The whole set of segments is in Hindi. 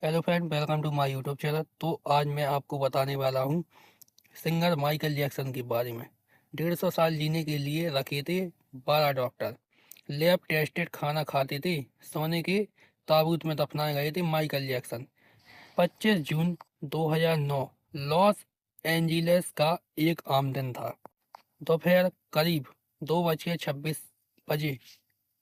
Hello friend, welcome to my YouTube channel. तो आज मैं आपको बताने वाला हूँ सिंगर माइकल जैक्सन के बारे में। 150 साल जीने के लिए रखे थे 12 डॉक्टर। लैब टेस्टेड खाना खाते थे। सोने के ताबूत में दफनाए गए थे माइकल जैक्सन। 25 जून 2009 लॉस एंजिल्स का एक आम दिन था। दोपहर करीब 2:26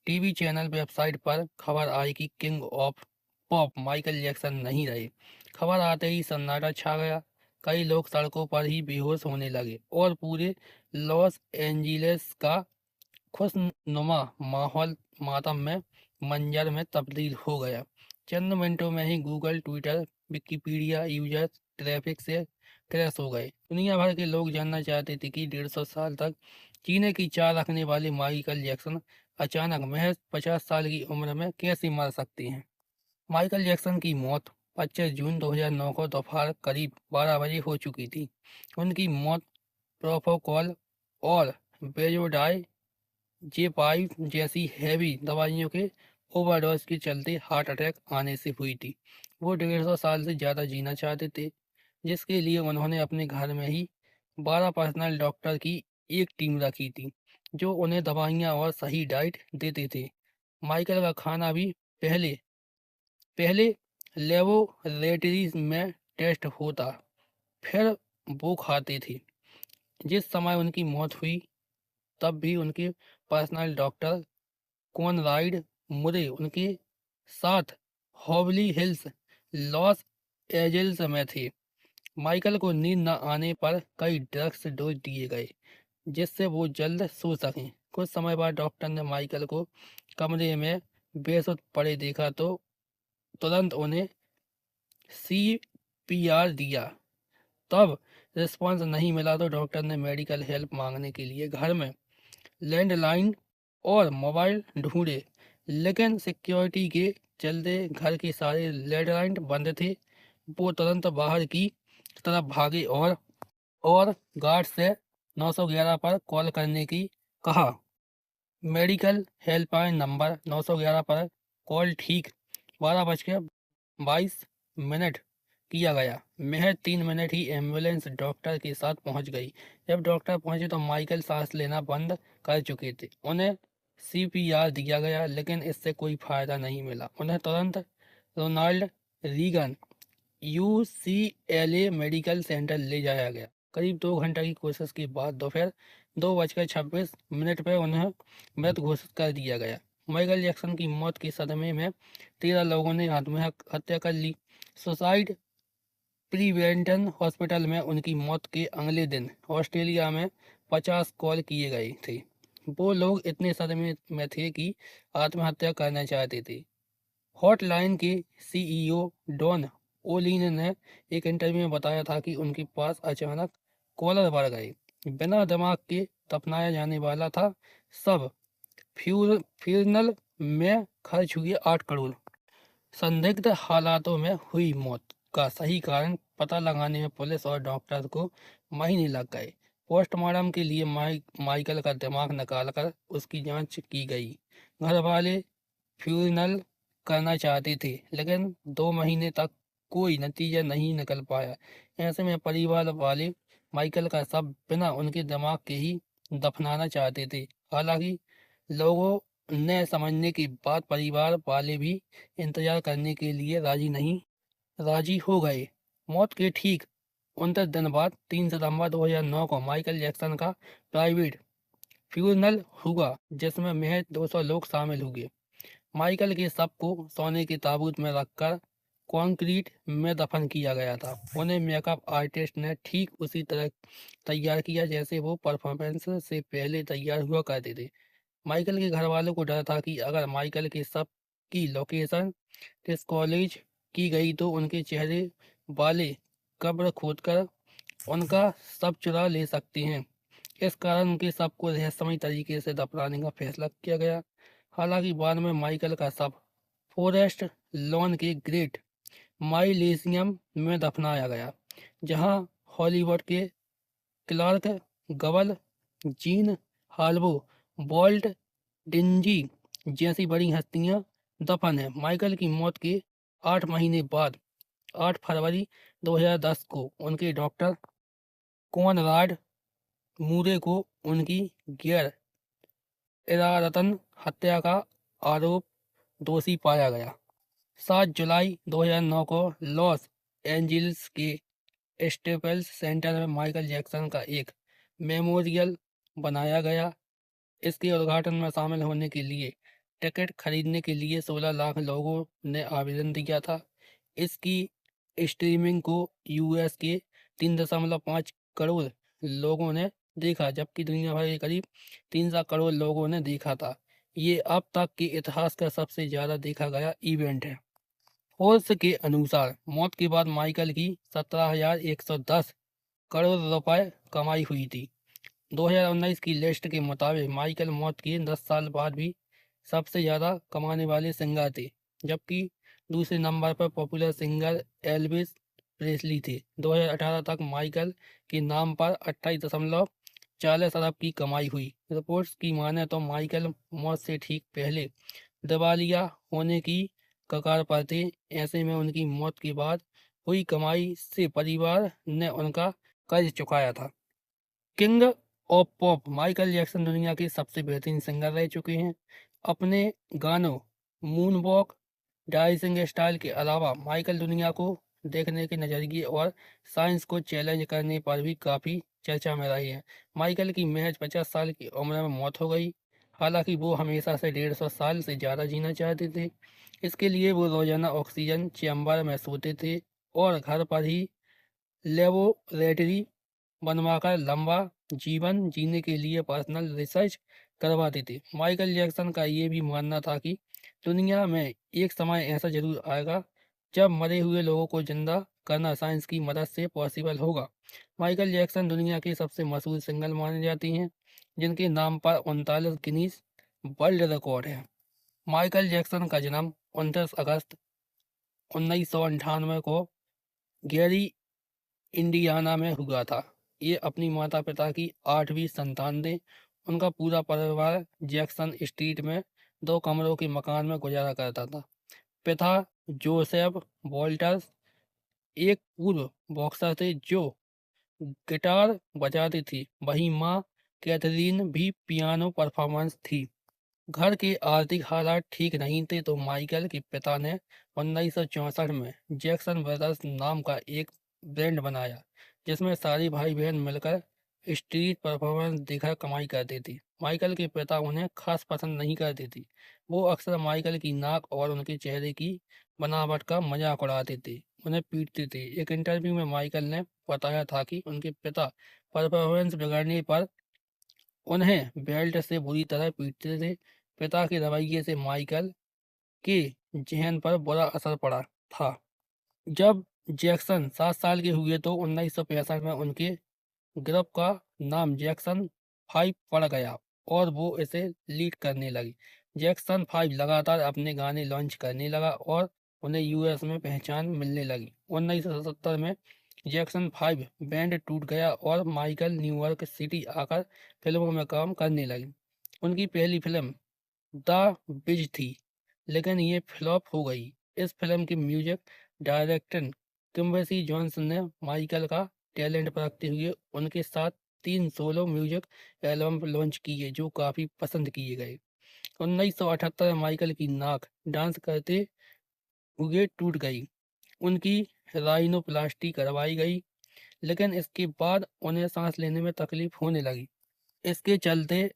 टीवी चैनल वेबसाइट पर खबर आई कि king of pop Michael Jackson नहीं रहे। खबर आते ही सन्नाटा छा गया। कई लोग सड़कों पर ही बेहोश होने लगे और पूरे लॉस एंजिल्स का खुशनुमा माहौल मातम में मंजर में तब्दील हो गया। चंद मिनटों में ही Google, Twitter, Wikipedia user traffic से क्रैश हो गए। दुनिया भर के लोग जानना चाहते थे कि 150 साल तक जीने की चाह रखने वाले माइकल जैक्सन अचानक महज 50 साल की उम्र में कैसे मर सकते हैं। माइकल जैक्सन की मौत 25 जून 2009 को दोपहर करीब 12 बजे हो चुकी थी। उनकी मौत प्रोपोकॉल और बेंजोडाई जे5 जैसी हैवी दवाइयों के ओवरडोज के चलते हार्ट अटैक आने से हुई थी। वो 150 साल से ज़्यादा जीना चाहते थे, जिसके लिए उन्होंने अपने घर में ही 12 पर्सनल डॉक्टर की एक टीम रखी थी, जो उन्हें दवाइयाँ और सही डाइट देते थे। माइकल का खाना भी पहले पहले लेबोरेटरीज में टेस्ट होता, फिर वो खाते थे। जिस समय उनकी मौत हुई, तब भी उनके पर्सनल डॉक्टर कॉनराड मुरे उनके साथ हॉवली हिल्स, लॉस एंजल्स में थे। माइकल को नींद न आने पर कई ड्रग्स डोज दिए गए, जिससे वो जल्द सो सकें। कुछ समय बाद डॉक्टर ने माइकल को कमरे में बेसुध पड़े देखा तो तुरंत उन्हें CPR दिया। तब रिस्पॉन्स नहीं मिला तो डॉक्टर ने मेडिकल हेल्प मांगने के लिए घर में लैंडलाइन और मोबाइल ढूंढे, लेकिन सिक्योरिटी के चलते घर के सारे लैंडलाइन बंद थे। वो तुरंत बाहर की तरफ भागे और गार्ड से 911 पर कॉल करने की कहा। मेडिकल हेल्पलाइन नंबर 911 पर कॉल ठीक 12:22 किया गया। महज 3 मिनट ही एम्बुलेंस डॉक्टर के साथ पहुंच गई। जब डॉक्टर पहुंचे तो माइकल सांस लेना बंद कर चुके थे। उन्हें CPR दिया गया, लेकिन इससे कोई फायदा नहीं मिला। उन्हें तुरंत Ronald Reagan UCLA medical centre ले जाया गया। करीब 2 घंटे की कोशिश के बाद दोपहर 2:26 पर उन्हें मृत घोषित कर दिया गया। माइकल जैक्सन की मौत के सदमे में 13 लोगों ने आत्महत्या कर ली। सुसाइड प्रिवेंशन हॉस्पिटल में उनकी मौत के अगले दिन ऑस्ट्रेलिया में 50 कॉल किए गए थे। वो लोग इतने सदमे में थे कि आत्महत्या करना चाहते थे। हॉटलाइन के CEO डॉन ओलिन ने एक इंटरव्यू में बताया था कि उनके पास अचानक कॉलर बढ़ गए। बिना दिमाग के दफनाया जाने वाला था। सब फ्यूनल में खर्च हुए 8 करोड़। संदिग्ध हालातों में हुई मौत का सही कारण पता लगाने में पुलिस और डॉक्टर को महीने लग गए। पोस्टमार्टम के लिए माइकल का दिमाग निकालकर उसकी जांच की गई। घर वाले फ्यूनल करना चाहते थे, लेकिन 2 महीने तक कोई नतीजा नहीं निकल पाया। ऐसे में परिवार वाले माइकल का शव बिना उनके दिमाग के ही दफनाना चाहते थे। हालांकि लोगों ने समझने के बाद परिवार वाले भी इंतजार करने के लिए राजी हो गए। मौत के ठीक 29 दिन बाद 3 सितंबर 2009 को माइकल जैक्सन का प्राइवेट फ्यूनल हुआ, जिसमें महज 200 लोग शामिल हुए। माइकल के शव को सोने के ताबूत में रखकर कंक्रीट में दफन किया गया था। उन्हें मेकअप आर्टिस्ट ने ठीक उसी तरह तैयार किया जैसे वो परफॉर्मेंस से पहले तैयार हुआ करते थे। माइकल के घर वालों को डर था कि अगर माइकल के शव की लोकेशन डिस्क्लोज की गई तो उनके चेहरे वाले कब्र खोदकर उनका शव चुरा ले सकते हैं। इस कारण उनके शव को रहस्यमय तरीके से दफनाने का फैसला किया गया। हालांकि बाद में माइकल का शव फॉरेस्ट लॉन के ग्रेट माइलेशियम में दफनाया गया, जहां हॉलीवुड के Clark Gable, Jean Harlow, Walt Disney जैसी बड़ी हस्तियां दफन हैं। माइकल की मौत के 8 महीने बाद 8 फरवरी 2010 को उनके डॉक्टर कॉनराड मूरे को उनकी गैर इरादतन हत्या का आरोप दोषी पाया गया। 7 जुलाई 2009 को लॉस एंजिल्स के स्टेपल्स सेंटर में माइकल जैक्सन का एक मेमोरियल बनाया गया। इसके उद्घाटन में शामिल होने के लिए टिकट खरीदने के लिए 16 लाख लोगों ने आवेदन दिया था। इसकी स्ट्रीमिंग को यूएस के 3.5 करोड़ लोगों ने देखा, जबकि दुनिया भर के करीब 300 करोड़ लोगों ने देखा था। ये अब तक के इतिहास का सबसे ज़्यादा देखा गया इवेंट है। फोर्ब्स के अनुसार मौत के बाद माइकल की 17,110 करोड़ रुपए कमाई हुई थी। 2019 की लिस्ट के मुताबिक माइकल मौत के 10 साल बाद भी सबसे ज़्यादा कमाने वाले सिंगर थे, जबकि दूसरे नंबर पर पॉपुलर सिंगर एल्विस प्रेस्ली थे। 2018 तक माइकल के नाम पर 28.40 अरब की कमाई हुई। रिपोर्ट्स की माने तो माइकल मौत से ठीक पहले दिवालिया होने की कगार पर थे। ऐसे में उनकी मौत के बाद हुई कमाई से परिवार ने उनका कर्ज चुकाया था। King of pop Michael Jackson दुनिया के सबसे बेहतरीन सिंगर रह चुके हैं। अपने गानों मून वॉक, डांसिंग स्टाइल के अलावा माइकल दुनिया को देखने के नजरिए और साइंस को चैलेंज करने पर भी काफ़ी चर्चा में रहे हैं। माइकल की महज 50 साल की उम्र में मौत हो गई। हालांकि वो हमेशा से 150 साल से ज़्यादा जीना चाहते थे। इसके लिए वो रोजाना ऑक्सीजन चैम्बर में सोते थे और घर पर ही लेबोरेटरी बनवाकर लंबा जीवन जीने के लिए पर्सनल रिसर्च करवाते थे। माइकल जैक्सन का ये भी मानना था कि दुनिया में एक समय ऐसा जरूर आएगा जब मरे हुए लोगों को जिंदा करना साइंस की मदद से पॉसिबल होगा। माइकल जैक्सन दुनिया के सबसे मशहूर सिंगर माने जाते हैं, जिनके नाम पर 39 गिनीज वर्ल्ड रिकॉर्ड है। माइकल जैक्सन का जन्म 29 अगस्त 1998 को गैरी, इंडियाना में हुआ था। ये अपनी माता पिता की 8वीं संतान थे। उनका पूरा परिवार जैक्सन स्ट्रीट में 2 कमरों के मकान में गुजारा करता था। पिता जोसेफ वॉल्टर्स एक पूर्व बॉक्सर थे जो गिटार बजाती थी, वहीं माँ कैथरीन भी पियानो परफॉर्मेंस थी। घर के आर्थिक हालात ठीक नहीं थे, तो माइकल के पिता ने 1964 में जैक्सन ब्रदर्स नाम का एक ब्रांड बनाया, जिसमें सारे भाई बहन मिलकर स्ट्रीट परफॉर्मेंस देकर कमाई करते थे। माइकल के पिता उन्हें खास पसंद नहीं करते थे। वो अक्सर माइकल की नाक और उनके चेहरे की बनावट का मजाक उड़ाते थे, उन्हें पीटते थे। एक इंटरव्यू में माइकल ने बताया था कि उनके पिता परफॉर्मेंस बिगड़ने पर उन्हें बेल्ट से बुरी तरह पीटते थे। पिता के रवैये से माइकल के ज़हन पर बुरा असर पड़ा था। जब जैक्सन 7 साल के हुए तो 1965 में उनके ग्रुप का नाम जैक्सन 5 पड़ गया और वो इसे लीड करने लगी। जैक्सन 5 लगातार अपने गाने लॉन्च करने लगा और उन्हें यूएस में पहचान मिलने लगी। 1970 में जैक्सन 5 बैंड टूट गया और माइकल न्यूयॉर्क सिटी आकर फिल्मों में काम करने लगी। उनकी पहली फिल्म द बिज थी, लेकिन ये फ्लॉप हो गई। इस फिल्म के म्यूजिक डायरेक्टर किम्बर्ली जॉन्स ने माइकल का टैलेंट परखते हुए उनके साथ 3 सोलो म्यूजिक एल्बम लॉन्च किए, जो काफ़ी पसंद किए गए। 1978 में माइकल की नाक डांस करते हुए टूट गई। उनकी राइनोप्लास्टी करवाई गई, लेकिन इसके बाद उन्हें सांस लेने में तकलीफ होने लगी। इसके चलते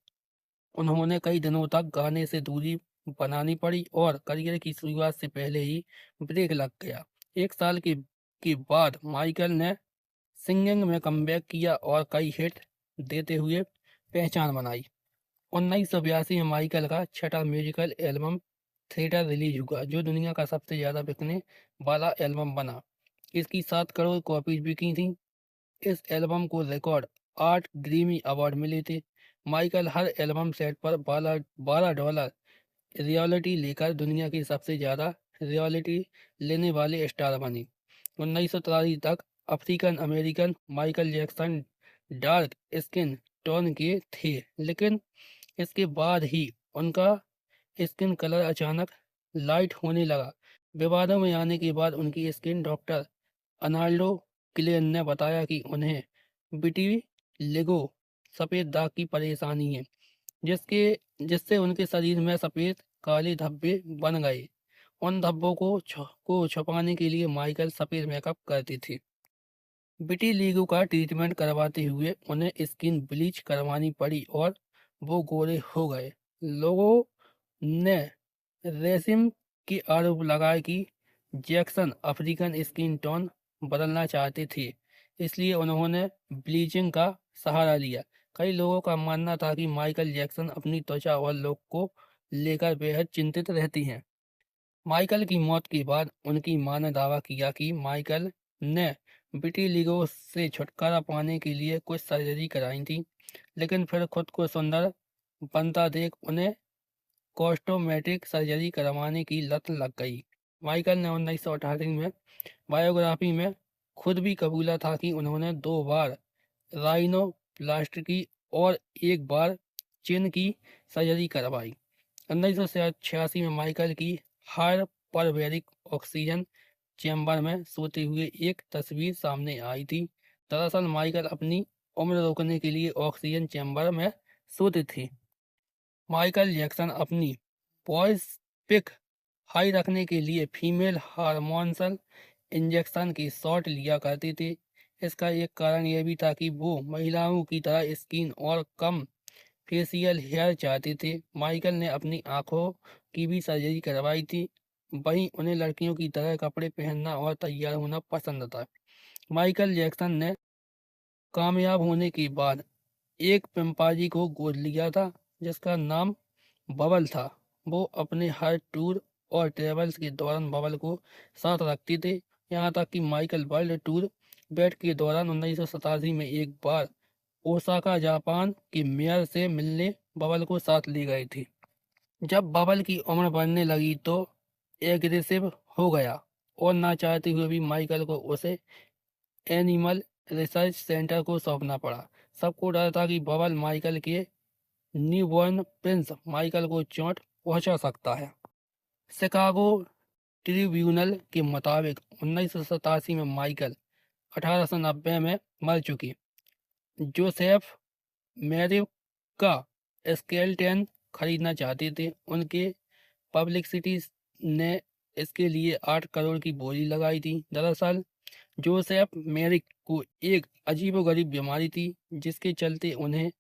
उन्होंने कई दिनों तक गाने से दूरी बनानी पड़ी और करियर की शुरुआत से पहले ही ब्रेक लग गया। 1 साल के बाद माइकल ने सिंगिंग में कमबैक किया और कई हिट देते हुए पहचान बनाई। 1982 में माइकल का छठा म्यूजिकल एल्बम थिएटर रिलीज हुआ, जो दुनिया का सबसे ज़्यादा बिकने वाला एल्बम बना। इसकी 7 करोड़ कॉपीज बिकी थी। इस एल्बम को रिकॉर्ड 8 ग्रैमी अवार्ड मिले थे। माइकल हर एल्बम सेट पर $12 रॉयल्टी लेकर दुनिया के सबसे ज़्यादा रॉयल्टी लेने वाले स्टार बने। 1983 तक African American Michael Jackson dark skin tone के थे, लेकिन इसके बाद ही उनका स्किन कलर अचानक लाइट होने लगा। विवादों में आने के बाद उनकी स्किन डॉक्टर अनाल्डो क्लेन ने बताया कि उन्हें विटिलिगो सफ़ेद दाग की परेशानी है, जिससे उनके शरीर में सफ़ेद काले धब्बे बन गए। उन धब्बों को छुपाने के लिए माइकल सफ़ेद मेकअप करते थे। विटिलिगो का ट्रीटमेंट करवाते हुए उन्हें स्किन ब्लीच करवानी पड़ी और वो गोरे हो गए। लोगों ने रेसिम के आरोप लगाए कि जैक्सन अफ्रीकन स्किन टोन बदलना चाहते थे, इसलिए उन्होंने ब्लीचिंग का सहारा लिया। कई लोगों का मानना था कि माइकल जैक्सन अपनी त्वचा और लुक को लेकर बेहद चिंतित रहती हैं। माइकल की मौत के बाद उनकी मां ने दावा किया कि माइकल ने विटिलिगो से छुटकारा पाने के लिए कुछ सर्जरी कराई थी, लेकिन फिर खुद को सुंदर बनता देख उन्हें कॉस्टोमेटिक सर्जरी करवाने की लत लग गई। माइकल ने 1988 में बायोग्राफी में खुद भी कबूला था कि उन्होंने 2 बार राइनोप्लास्टी और 1 बार चिन की सर्जरी करवाई। 1986 में माइकल की हाइपरबैरिक ऑक्सीजन चैम्बर में सोते हुए एक तस्वीर सामने आई थी। दरअसल माइकल अपनी उम्र रोकने के लिए ऑक्सीजन चैम्बर में सोते थे। माइकल जैक्सन अपनी वॉइस पिक हाई रखने के लिए फीमेल हार्मोनल इंजेक्शन के शॉट लिया करते थे। इसका एक कारण यह भी था कि वो महिलाओं की तरह स्किन और कम फेशियल हेयर चाहते थे। माइकल ने अपनी आंखों की भी सर्जरी करवाई थी। वहीं उन्हें लड़कियों की तरह कपड़े पहनना और तैयार होना पसंद था। माइकल जैक्सन ने कामयाब होने के बाद एक पिंपाजी को गोद लिया था, जिसका नाम बबल था। वो अपने हर टूर और ट्रेवल्स के दौरान बबल को साथ रखते थे, यहाँ तक कि माइकल वर्ल्ड टूर बैट के दौरान 1987 में एक बार ओसाका जापान के मेयर से मिलने बबल को साथ ले गए थे। जब बबल की उम्र बढ़ने लगी तो एग्रेसिव हो गया और ना चाहते हुए भी माइकल को उसे एनिमल रिसर्च सेंटर को सौंपना पड़ा। सबको डर था कि बबल माइकल के न्यूबॉर्न प्रिंस माइकल को चोट पहुंचा सकता है। शिकागो ट्रिब्यूनल के मुताबिक 1987 में माइकल 1890 में मर चुके जोसेफ मैरी का स्केलेटन खरीदना चाहते थे। उनके पब्लिसिटी ने इसके लिए 8 करोड़ की बोली लगाई थी। दरअसल जोसेफ मैरिक को एक अजीबोगरीब बीमारी थी, जिसके चलते उन्हें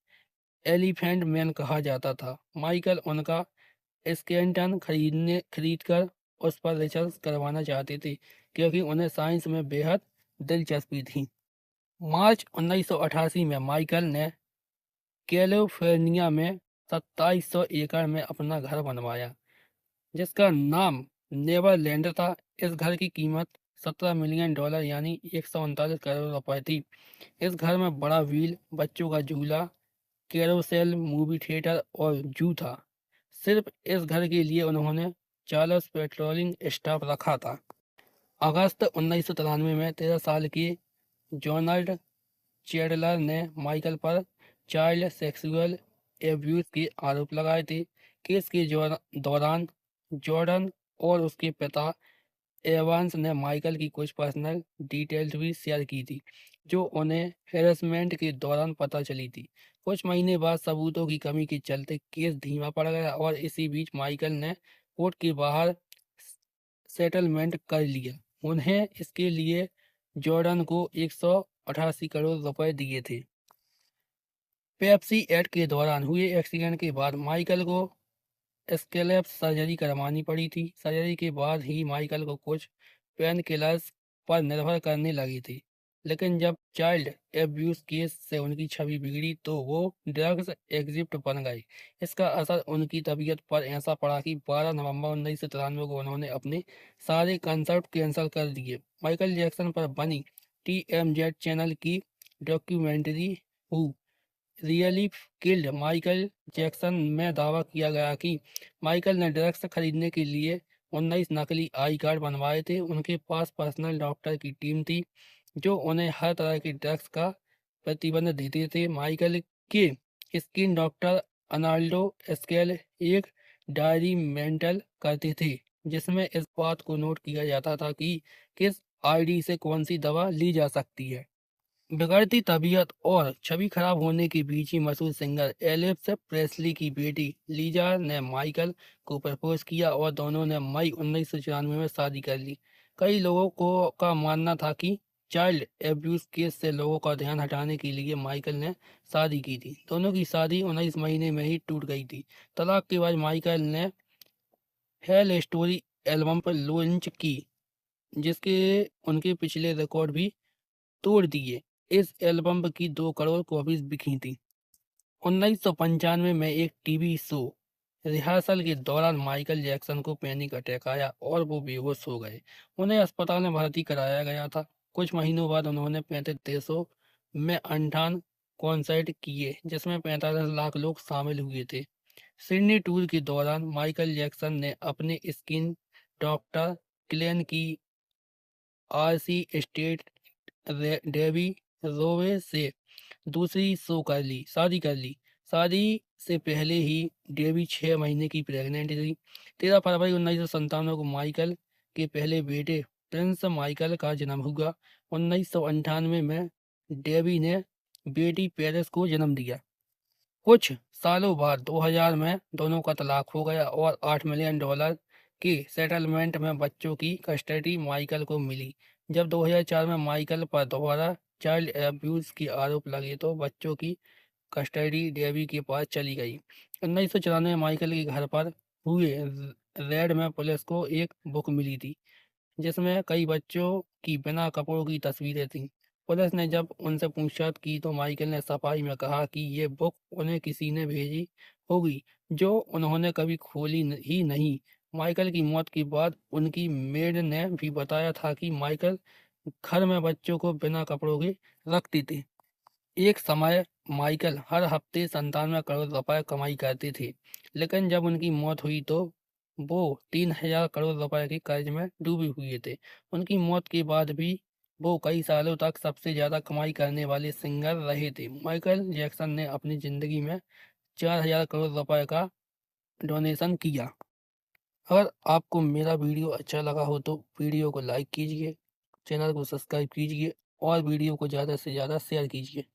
एलिफेंट मैन कहा जाता था। माइकल उनका स्केलेटन खरीदकर उस पर रिसर्च करवाना चाहते थे, क्योंकि उन्हें साइंस में बेहद दिलचस्पी थी। मार्च 1988 में माइकल ने कैलिफोर्निया में 2700 एकड़ में अपना घर बनवाया, जिसका नाम नेवरलैंड था। इस घर की कीमत $17 मिलियन यानी 139 करोड़ रुपए थी। इस घर में बड़ा व्हील, बच्चों का झूला, कैरोसेल, मूवी थिएटर और जू था। सिर्फ इस घर के लिए उन्होंने 40 पेट्रोलिंग स्टाफ रखा था। अगस्त 1993 में 13 साल के जोनाल्ड चैडलर ने माइकल पर चाइल्ड सेक्सुअल एब्यूज के आरोप लगाए थे। केस के दौरान जॉर्डन और उसके पिता एवांस ने माइकल की कुछ पर्सनल डिटेल्स भी शेयर की थी, जो उन्हें हैरेसमेंट के दौरान पता चली थी। कुछ महीने बाद सबूतों की कमी के चलते केस धीमा पड़ गया और इसी बीच माइकल ने कोर्ट के बाहर सेटलमेंट कर लिया। उन्हें इसके लिए जॉर्डन को 188 करोड़ रुपए दिए थे। पेप्सी एड के दौरान हुए एक्सीडेंट के बाद माइकल को स्कैल्प सर्जरी करवानी पड़ी थी। सर्जरी के बाद ही माइकल को कुछ पेन किलर्स पर निर्भर करने लगी थी, लेकिन जब चाइल्ड एब्यूज केस से उनकी छवि बिगड़ी तो वो ड्रग्स एडिक्ट बन गए। इसका असर उनकी तबीयत पर ऐसा पड़ा कि 12 नवंबर 1993 को उन्होंने अपने सारे कंसर्ट कैंसिल कर दिए। माइकल जैक्सन पर बनी TMZ चैनल की documentary who really killed Michael Jackson में दावा किया गया कि माइकल ने ड्रग्स खरीदने के लिए 19 नकली आई कार्ड बनवाए थे। उनके पास पर्सनल डॉक्टर की टीम थी, जो उन्हें हर तरह के ड्रग्स का प्रतिबंध देते थे। माइकल के स्किन डॉक्टर अनाल्डो स्केल एक डायरी मेंटल करते थे, जिसमें इस बात को नोट किया जाता था कि किस आईडी से कौन सी दवा ली जा सकती है। बिगड़ती तबीयत और छवि खराब होने के बीच ही मशहूर सिंगर एलिस प्रेस्ली की बेटी लीजा ने माइकल को प्रपोज किया और दोनों ने मई 1994 में शादी कर ली। कई लोगों को का मानना था कि चाइल्ड एब्यूज केस से लोगों का ध्यान हटाने के लिए माइकल ने शादी की थी। दोनों की शादी 19 महीने में ही टूट गई थी। तलाक के बाद माइकल ने हेल स्टोरी एल्बम पर लॉन्च की, जिसके उनके पिछले रिकॉर्ड भी तोड़ दिए। इस एल्बम की 2 करोड़ कॉपीज बिकी थी। 1995 में एक टीवी शो रिहर्सल के दौरान माइकल जैक्सन को पैनिक अटैक आया और वो बेहोश हो गए। उन्हें अस्पताल में भर्ती कराया गया था। कुछ महीनों बाद उन्होंने 35 देशों में 58 कॉन्सर्ट किए, जिसमें 45 लाख लोग शामिल हुए थे। सिडनी टूर के दौरान माइकल जैक्सन ने अपने स्किन डॉक्टर क्लेन की आरसी स्टेट डेबी रोवे से दूसरी शादी कर ली। शादी से पहले ही डेबी 6 महीने की प्रेग्नेंट थी। 13 फरवरी 1997 को माइकल के पहले बेटे प्रिंस माइकल का जन्म हुआ। 1998 में डेबी ने बेटी पेरिस को जन्म दिया। कुछ सालों बाद 2000 में दोनों का तलाक हो गया और $8 मिलियन के सेटलमेंट में बच्चों की कस्टडी माइकल को मिली। जब 2004 में माइकल पर दोबारा चाइल्ड एब्यूज के आरोप लगे तो बच्चों की कस्टडी डेबी के पास चली गई। 1994 में माइकल के घर पर हुए रेड में पुलिस को एक बुक मिली थी, जिसमें कई बच्चों की बिना कपड़ों की तस्वीरें थीं। पुलिस ने जब उनसे पूछताछ की तो माइकल ने सफाई में कहा कि ये बुक उन्हें किसी ने भेजी होगी, जो उन्होंने कभी खोली ही नहीं। माइकल की मौत के बाद उनकी मेड ने भी बताया था कि माइकल घर में बच्चों को बिना कपड़ों के रखते थे। एक समय माइकल हर हफ्ते 97 करोड़ रुपए कमाई करते थे, लेकिन जब उनकी मौत हुई तो वो 3000 करोड़ रुपए के कर्ज में डूबे हुए थे। उनकी मौत के बाद भी वो कई सालों तक सबसे ज्यादा कमाई करने वाले सिंगर रहे थे। माइकल जैक्सन ने अपनी जिंदगी में 4000 करोड़ रुपए का डोनेशन किया। अगर आपको मेरा वीडियो अच्छा लगा हो तो वीडियो को लाइक कीजिए, चैनल को सब्सक्राइब कीजिए और वीडियो को ज़्यादा से ज़्यादा शेयर कीजिए।